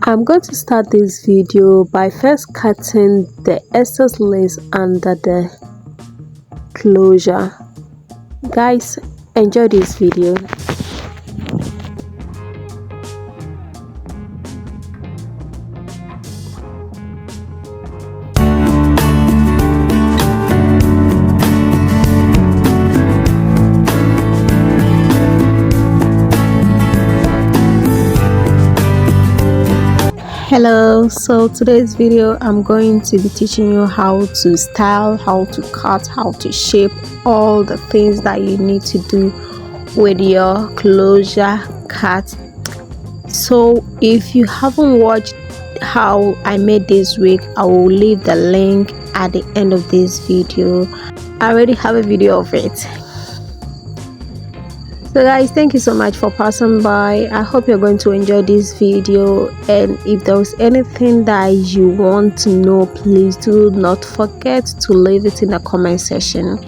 I'm going to start this video by first cutting the excess lace under the closure. Guys, enjoy this video. Hello, so today's video I'm going to be teaching you how to style, how to cut, how to shape, all the things that you need to do with your closure cut. So if you haven't watched how I made this wig, I will leave the link at the end of this video. I already have a video of it. So guys, thank you so much for passing by. I hope you're going to enjoy this video, and if there was anything that you want to know, please do not forget to leave it in the comment section,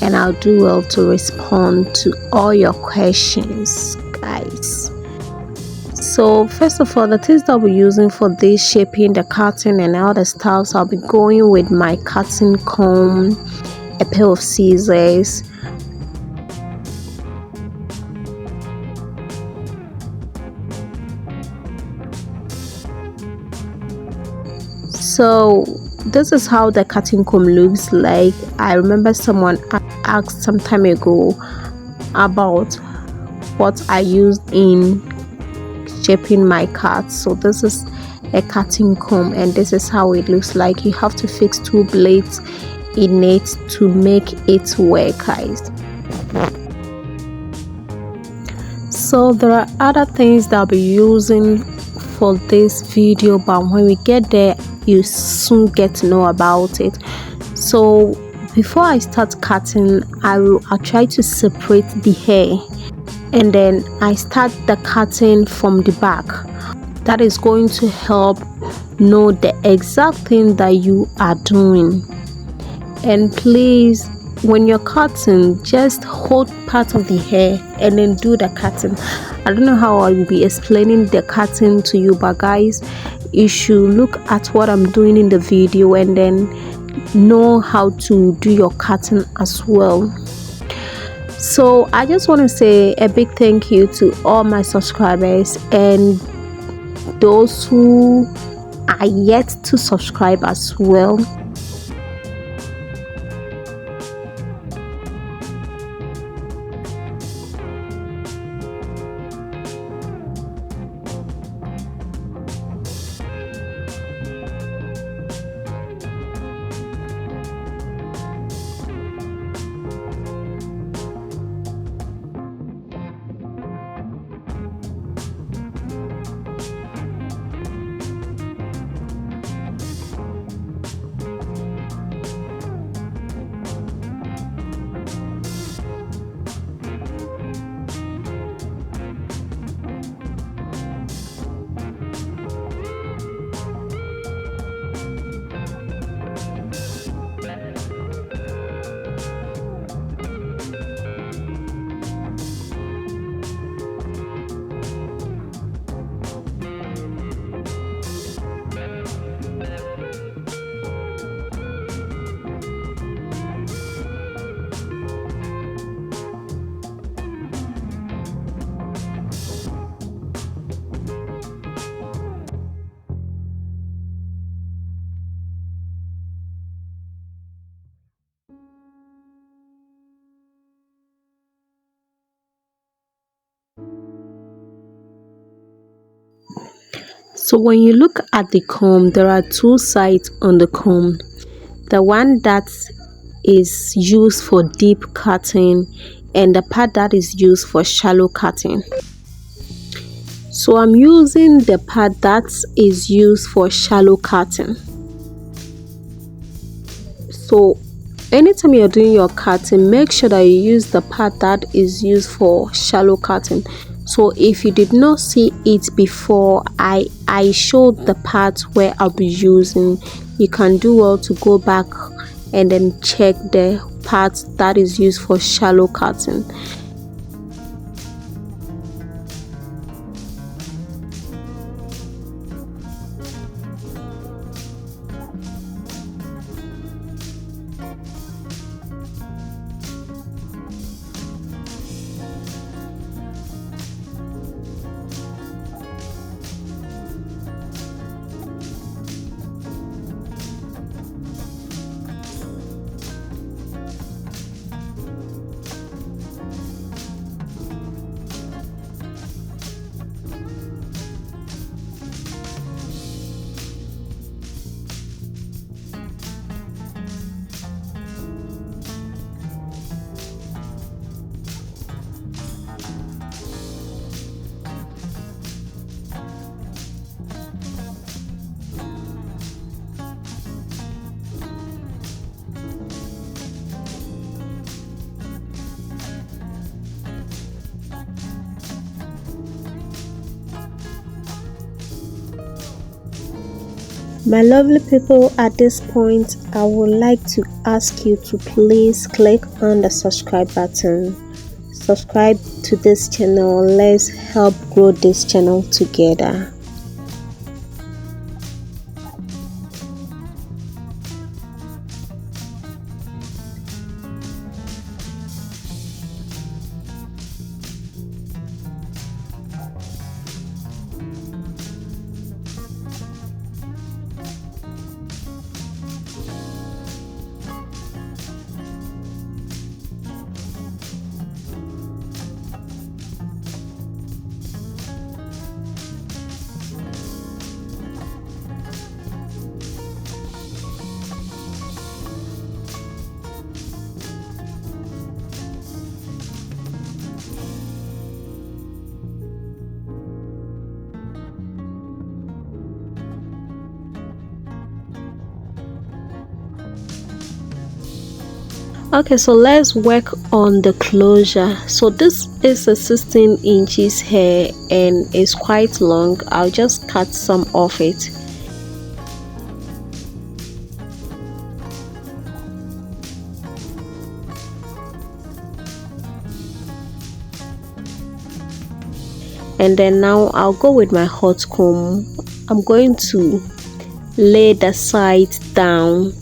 and I'll do well to respond to all your questions, guys. So first of all, the things that I'll be using for this shaping, the cutting and all the styles, I'll be going with my cutting comb, a pair of scissors, so this is how the cutting comb looks like. I remember someone asked some time ago about what I used in shaping my cut. So this is a cutting comb, and this is how it looks like. You have to fix 2 blades in it to make it work, guys. So there are other things that I'll be using for this video, but when we get there you soon get to know about it. So before I start cutting, I'll try to separate the hair, and then I start the cutting from the back. That is going to help know the exact thing that you are doing. And please, when you're cutting, just hold part of the hair and then do the cutting. I don't know how I will be explaining the cutting to you, but guys, you should look at what I'm doing in the video and then know how to do your cutting as well. So I just want to say a big thank you to all my subscribers and those who are yet to subscribe as well. So when you look at the comb, there are 2 sides on the comb. The one that is used for deep cutting and the part that is used for shallow cutting. So I'm using the part that is used for shallow cutting. So anytime you're doing your cutting, make sure that you use the part that is used for shallow cutting. So if you did not see it before, I showed the part where I'll be using. You can do well to go back and then check the part that is used for shallow cutting. My lovely people, at this point, I would like to ask you to please click on the subscribe button. Subscribe to this channel. Let's help grow this channel together. Okay, so let's work on the closure. So this is a 16 inches hair and it's quite long. I'll just cut some of it. And then now I'll go with my hot comb. I'm going to lay the sides down.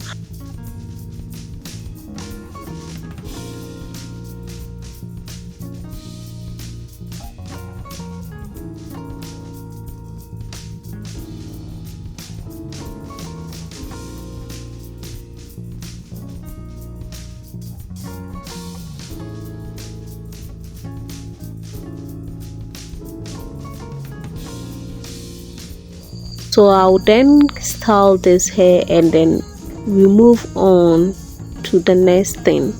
So I'll then style this hair and then we move on to the next thing.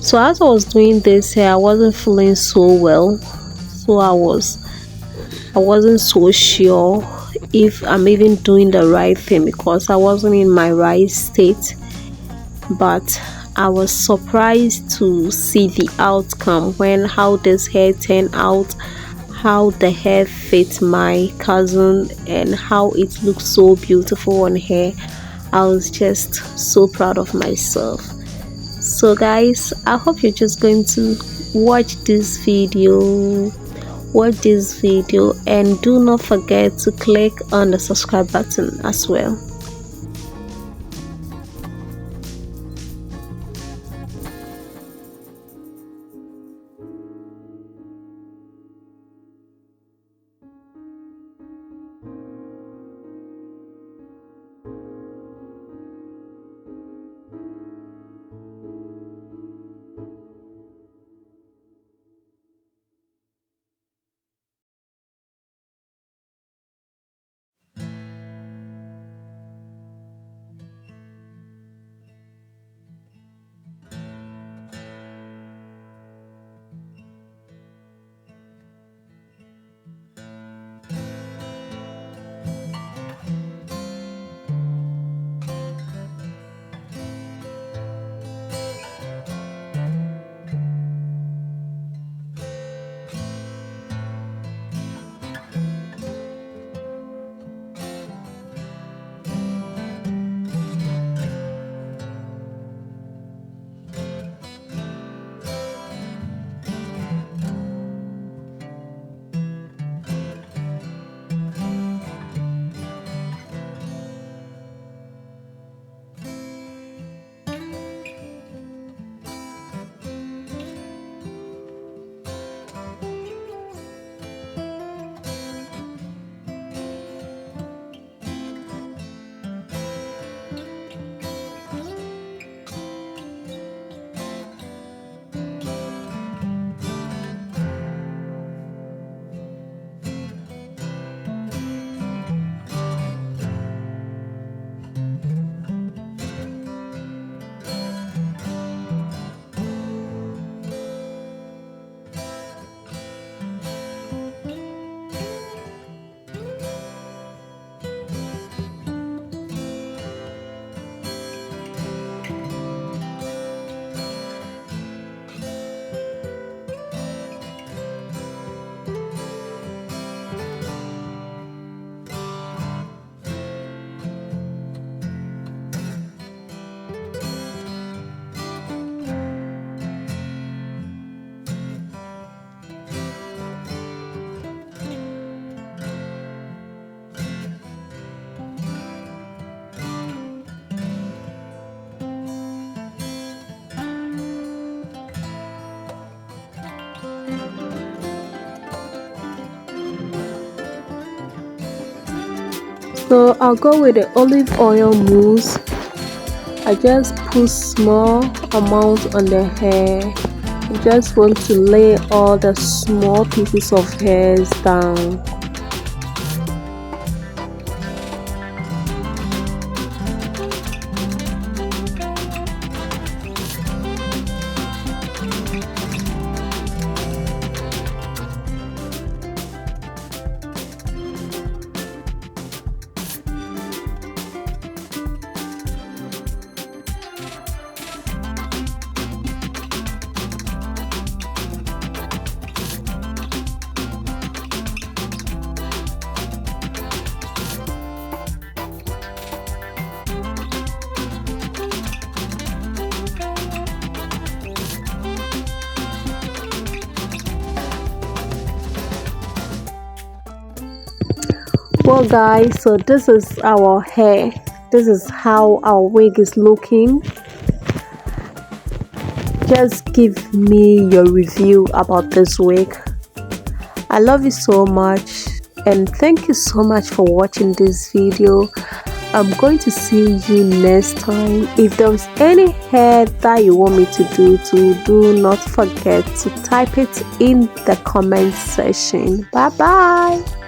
So as I was doing this hair, I wasn't feeling so well, so I wasn't so sure if I'm even doing the right thing because I wasn't in my right state. But I was surprised to see the outcome when how this hair turned out, how the hair fit my cousin and how it looked so beautiful on her. I was just so proud of myself. So guys, I hope you're just going to watch this video and do not forget to click on the subscribe button as well. So I'll go with the olive oil mousse. I just put small amount on the hair. I just want to lay all the small pieces of hairs down. Well guys, so this is our hair. This is how our wig is looking. Just give me your review about this wig. I love you so much and thank you so much for watching this video. I'm going to see you next time. If there's any hair that you want me to do not forget to type it in the comment section. Bye bye.